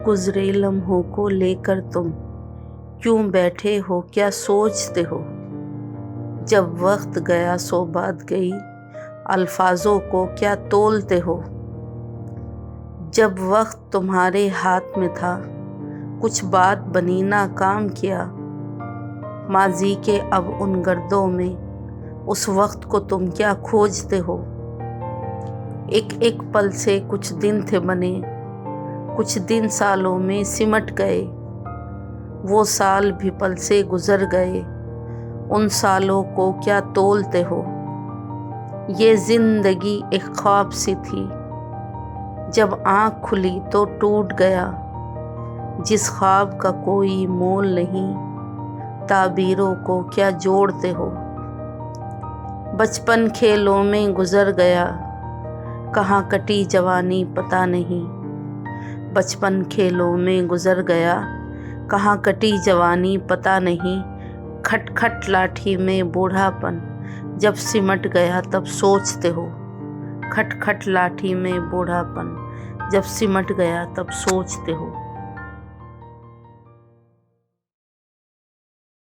گزرے لمحوں کو لے کر تم کیوں بیٹھے ہو، کیا سوچتے ہو؟ جب وقت گیا سو بات گئی، الفاظوں کو کیا تولتے ہو؟ جب وقت تمہارے ہاتھ میں تھا، کچھ بات بنی نہ کام کیا۔ ماضی کے اب ان گردوں میں اس وقت کو تم کیا کھوجتے ہو؟ ایک ایک پل سے کچھ دن تھے بنے، کچھ دن سالوں میں سمٹ گئے۔ وہ سال بھی پل سے گزر گئے، ان سالوں کو کیا تولتے ہو؟ یہ زندگی ایک خواب سی تھی، جب آنکھ کھلی تو ٹوٹ گیا۔ جس خواب کا کوئی مول نہیں، تعبیروں کو کیا جوڑتے ہو؟ بچپن کھیلوں میں گزر گیا، کہاں کٹی جوانی پتہ نہیں۔ بچپن کھیلوں میں گزر گیا، کہاں کٹی جوانی پتہ نہیں۔ کھٹ کھٹ لاٹھی میں بوڑھا پن جب سمٹ گیا تب سوچتے ہو؟ کھٹ کھٹ لاٹھی میں بوڑھا پن جب سمٹ گیا تب سوچتے ہو؟